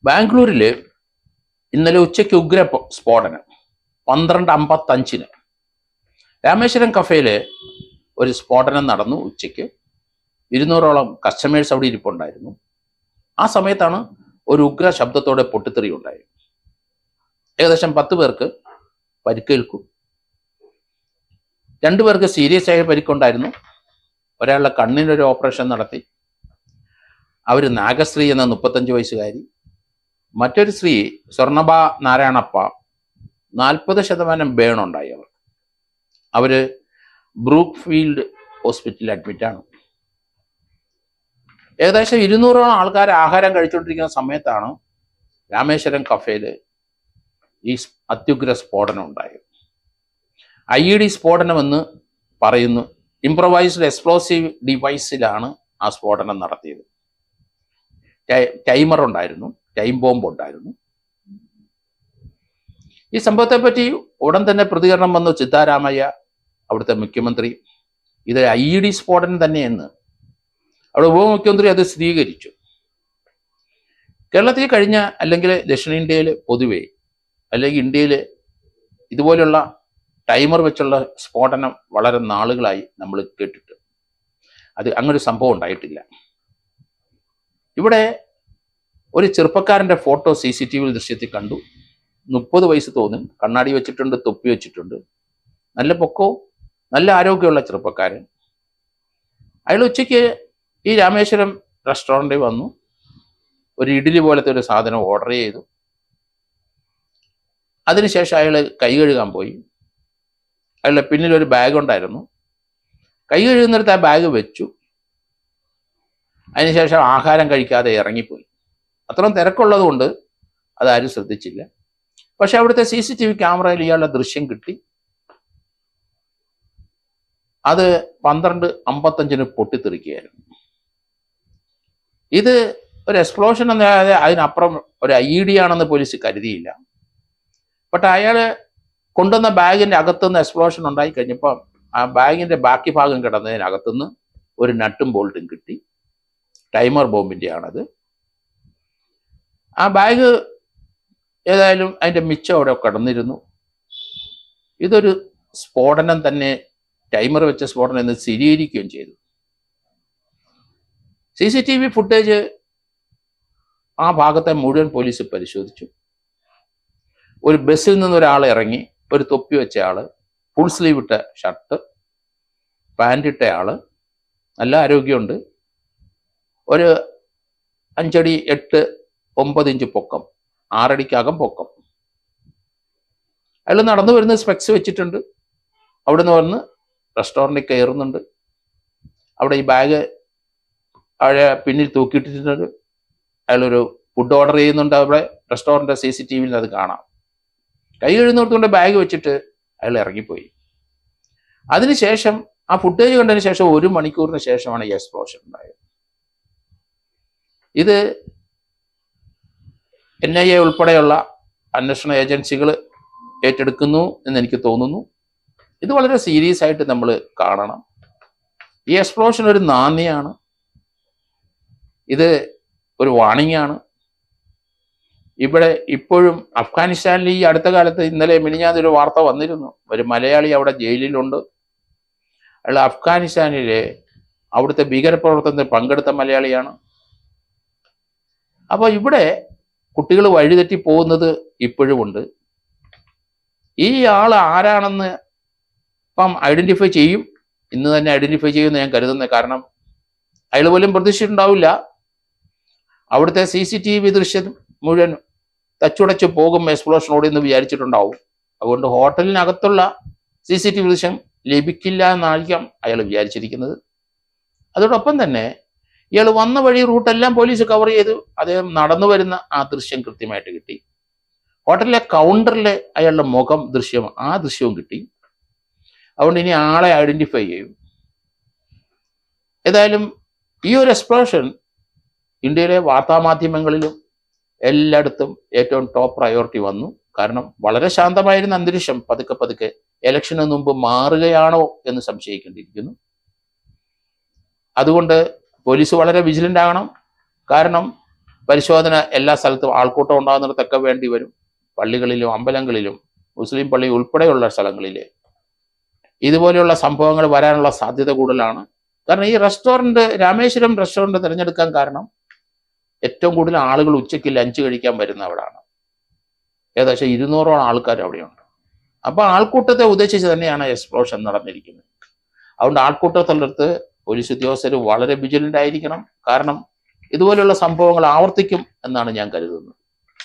ബാംഗ്ലൂരിൽ ഇന്നലെ ഉച്ചയ്ക്ക് ഉഗ്ര സ്ഫോടനം 12:55 രാമേശ്വരം കഫേയിൽ ഒരു സ്ഫോടനം നടന്നു. ഉച്ചയ്ക്ക് 200ഓളം കസ്റ്റമേഴ്സ് അവിടെ ഇരിപ്പുണ്ടായിരുന്നു. ആ സമയത്താണ് ഒരു ഉഗ്ര ശബ്ദത്തോടെ പൊട്ടിത്തെറി ഉണ്ടായത്. ഏകദേശം 10 പേർക്ക് പരിക്കേൽക്കും. 2 പേർക്ക് സീരിയസ് ആയ പരിക്കുണ്ടായിരുന്നു. ഒരാളുടെ കണ്ണിനൊരു ഓപ്പറേഷൻ നടത്തി. അവർ നാഗശ്രീ എന്ന 35 വയസ്സുകാരി, മറ്റൊരു സ്ത്രീ സ്വർണബ നാരായണപ്പ 40% ബേൺ ഉണ്ടായി. അവര് ബ്രൂക്ക് ഫീൽഡ് ഹോസ്പിറ്റലിൽ അഡ്മിറ്റാണ്. ഏകദേശം 200ഓളം ആൾക്കാർ ആഹാരം കഴിച്ചുകൊണ്ടിരിക്കുന്ന സമയത്താണ് രാമേശ്വരം കഫേയിൽ ഈ അത്യുഗ്ര സ്ഫോടനം ഉണ്ടായത്. IED സ്ഫോടനമെന്ന് പറയുന്നു. ഇംപ്രവൈസ്ഡ് എക്സ്പ്ലോസീവ് ഡിവൈസിലാണ് ആ സ്ഫോടനം നടത്തിയത്. ടൈമർ ഉണ്ടായിരുന്നു, ടൈം ബോംബ് ഉണ്ടായിരുന്നു. ഈ സംഭവത്തെപ്പറ്റി ഉടൻ തന്നെ പ്രതികരണം വന്നു സിദ്ധാരാമയ്യ, അവിടുത്തെ മുഖ്യമന്ത്രി. ഇത് IED സ്ഫോടനം തന്നെയെന്ന് അവിടെ ഉപമുഖ്യമന്ത്രി അത് സ്ഥിരീകരിച്ചു. കേരളത്തിൽ കഴിഞ്ഞ, അല്ലെങ്കിൽ ദക്ഷിണേന്ത്യയിൽ പൊതുവെ, അല്ലെങ്കിൽ ഇന്ത്യയിൽ ഇതുപോലുള്ള ടൈമർ വെച്ചുള്ള സ്ഫോടനം വളരെ നാളുകളായി നമ്മൾ കേട്ടിട്ട് അങ്ങനൊരു സംഭവം ഉണ്ടായിട്ടില്ല. ഇവിടെ ഒരു ചെറുപ്പക്കാരൻ്റെ ഫോട്ടോ CCTV ദൃശ്യത്തിൽ കണ്ടു. 30 വയസ്സ് തോന്നും. കണ്ണാടി വെച്ചിട്ടുണ്ട്, തൊപ്പി വെച്ചിട്ടുണ്ട്, നല്ല പൊക്കവും നല്ല ആരോഗ്യമുള്ള ചെറുപ്പക്കാരൻ. അയാൾ ഉച്ചയ്ക്ക് ഈ രാമേശ്വരം റെസ്റ്റോറൻറ്റിൽ വന്നു. ഒരു ഇഡ്ഡലി പോലത്തെ ഒരു സാധനം ഓർഡർ ചെയ്തു. അതിനുശേഷം അയാൾ കൈ കഴുകാൻ പോയി. അയാളുടെ പിന്നിലൊരു ബാഗ് ഉണ്ടായിരുന്നു. കൈ കഴുകുന്നിടത്ത് ആ ബാഗ് വെച്ചു. അതിനുശേഷം ആഹാരം കഴിക്കാതെ ഇറങ്ങിപ്പോയി. അത്രയും തിരക്കുള്ളത് കൊണ്ട് അതാരും ശ്രദ്ധിച്ചില്ല. പക്ഷെ അവിടുത്തെ CCTV ക്യാമറയിൽ ഇയാളുടെ ദൃശ്യം കിട്ടി. അത് 12:55 പൊട്ടിത്തെറിക്കുകയായിരുന്നു. ഇത് ഒരു എക്സ്പ്ലോഷൻ എന്നല്ലാതെ അതിനപ്പുറം ഒരു IED ആണെന്ന് പോലീസ് കരുതിയില്ല. പക്ഷെ അയാൾ കൊണ്ടുവന്ന ബാഗിൻ്റെ അകത്തുനിന്ന് എക്സ്പ്ലോഷൻ ഉണ്ടായി കഴിഞ്ഞപ്പോൾ ആ ബാഗിൻ്റെ ബാക്കി ഭാഗം കിടന്നതിനകത്തുനിന്ന് ഒരു നട്ടും ബോൾട്ടും കിട്ടി. ടൈമർ ബോംബിൻ്റെ ആണത്. ആ ബാഗ് ഏതായാലും അതിൻ്റെ മിച്ചം അവിടെ കിടന്നിരുന്നു. ഇതൊരു സ്ഫോടനം തന്നെ, ടൈമർ വെച്ച സ്ഫോടനം എന്ന് സ്ഥിരീകരിക്കുകയും ചെയ്തു. CCTV ഫുട്ടേജ് ആ ഭാഗത്തെ മുഴുവൻ പോലീസ് പരിശോധിച്ചു. ഒരു ബസ്സിൽ നിന്ന് ഒരാൾ ഇറങ്ങി, ഒരു തൊപ്പി വെച്ച ആള്, ഫുൾ സ്ലീവ് ഇട്ട ഷർട്ട്, പാൻറ് ഇട്ട ആള്, നല്ല ആരോഗ്യമുണ്ട്, ഒരു 5 അടി 8-9 ഇഞ്ച് പൊക്കം, 6 അടിക്കകം പൊക്കം. അയാൾ നടന്നു വരുന്ന സ്പെക്സ് വെച്ചിട്ടുണ്ട്. അവിടുന്ന് വന്ന് റെസ്റ്റോറൻറ്റിൽ കയറുന്നുണ്ട്. അവിടെ ഈ ബാഗ് അവിടെ പിന്നിൽ തൂക്കിയിട്ടിട്ടുണ്ട്. അയാളൊരു ഫുഡ് ഓർഡർ ചെയ്യുന്നുണ്ട്. അവിടെ റെസ്റ്റോറൻറ്റ് CCTVയിൽ അത് കാണാം. കൈ കഴുകുന്നിടത്തുകൊണ്ട് ബാഗ് വെച്ചിട്ട് അയാൾ ഇറങ്ങിപ്പോയി. അതിനുശേഷം ആ ഫുട്ടേജ് കണ്ടതിന് ശേഷം 1 മണിക്കൂറിന് ശേഷമാണ് ഈ എക്സ്പ്ലോഷൻ ഉണ്ടായത്. ഇത് NIA ഉൾപ്പെടെയുള്ള അന്വേഷണ ഏജൻസികൾ ഏറ്റെടുക്കുന്നു എന്ന് എനിക്ക് തോന്നുന്നു. ഇത് വളരെ സീരിയസ് ആയിട്ട് നമ്മൾ കാണണം. ഈ എക്സ്പ്ലോഷൻ ഒരു നാന്ദിയാണ്. ഇത് ഒരു വാണിംഗ് ആണ്. ഇവിടെ ഇപ്പോഴും അഫ്ഗാനിസ്ഥാനിൽ ഈ അടുത്ത കാലത്ത് ഇന്നലെ മിനിഞ്ഞാന്നൊരു വാർത്ത വന്നിരുന്നു. ഒരു മലയാളി അവിടെ ജയിലിലുണ്ട്. അയാൾ അഫ്ഗാനിസ്ഥാനിലെ അവിടുത്തെ ഭീകരപ്രവർത്തനത്തിൽ പങ്കെടുത്ത മലയാളിയാണ്. അപ്പോൾ ഇവിടെ കുട്ടികൾ വഴിതെറ്റി പോകുന്നത് ഇപ്പോഴും ഉണ്ട്. ഈ ആൾ ആരാണെന്ന് ഇപ്പം ഐഡന്റിഫൈ ചെയ്യും. ഇന്ന് തന്നെ ഐഡന്റിഫൈ ചെയ്യുമെന്ന് ഞാൻ കരുതുന്നത്. കാരണം അയാൾ പോലും പ്രതീക്ഷിച്ചിട്ടുണ്ടാവില്ല അവിടുത്തെ CCTV ദൃശ്യം മുഴുവൻ തച്ചുടച്ച് പോകും എക്സ്പ്ലോഷനോട് എന്ന് വിചാരിച്ചിട്ടുണ്ടാവും. അതുകൊണ്ട് ഹോട്ടലിനകത്തുള്ള CCTV ദൃശ്യം ലഭിക്കില്ല എന്നായിരിക്കാം അയാൾ വിചാരിച്ചിരിക്കുന്നത്. അതോടൊപ്പം തന്നെ ഇയാൾ വന്ന വഴി റൂട്ടെല്ലാം പോലീസ് കവർ ചെയ്തു. അദ്ദേഹം നടന്നു വരുന്ന ആ ദൃശ്യം കൃത്യമായിട്ട് കിട്ടി. ഹോട്ടലിലെ കൗണ്ടറിലെ അയാളുടെ മുഖം ആ ദൃശ്യവും കിട്ടി. അതുകൊണ്ട് ഇനി ആളെ ഐഡന്റിഫൈ ചെയ്യും. ഏതായാലും ഈ ഒരു എക്സ്പ്ലോഷൻ ഇന്ത്യയിലെ വാർത്താമാധ്യമങ്ങളിലും എല്ലായിടത്തും ഏറ്റവും ടോപ്പ് പ്രയോറിറ്റി വന്നു. കാരണം വളരെ ശാന്തമായിരുന്ന അന്തരീക്ഷം പതുക്കെ ഇലക്ഷന് മുമ്പ് മാറുകയാണോ എന്ന് സംശയിക്കേണ്ടിയിരിക്കുന്നു. അതുകൊണ്ട് പോലീസ് വളരെ വിജിലൻ്റ് ആകണം. കാരണം പരിശോധന എല്ലാ സ്ഥലത്തും ആൾക്കൂട്ടം ഉണ്ടാകുന്നിടത്തൊക്കെ വേണ്ടി വരും. പള്ളികളിലും അമ്പലങ്ങളിലും മുസ്ലിം പള്ളി ഉൾപ്പെടെയുള്ള സ്ഥലങ്ങളിൽ ഇതുപോലെയുള്ള സംഭവങ്ങൾ വരാനുള്ള സാധ്യത കൂടുതലാണ്. കാരണം ഈ റെസ്റ്റോറൻറ്റ്, രാമേശ്വരം റെസ്റ്റോറൻറ്റ് തിരഞ്ഞെടുക്കാൻ കാരണം ഏറ്റവും കൂടുതൽ ആളുകൾ ഉച്ചയ്ക്ക് ലഞ്ച് കഴിക്കാൻ വരുന്ന അവിടെയാണ്. ഏകദേശം 200ഓളം ആൾക്കാർ അവിടെയുണ്ട്. അപ്പോൾ ആൾക്കൂട്ടത്തെ ഉദ്ദേശിച്ച് തന്നെയാണ് എക്സ്പ്ലോഷൻ നടന്നിരിക്കുന്നത്. അതുകൊണ്ട് ആൾക്കൂട്ടത്തിനടുത്ത് പോലീസ് ഉദ്യോഗസ്ഥർ വളരെ വിജിലൻ്റ് ആയിരിക്കണം. കാരണം ഇതുപോലെയുള്ള സംഭവങ്ങൾ ആവർത്തിക്കും എന്നാണ് ഞാൻ കരുതുന്നത്.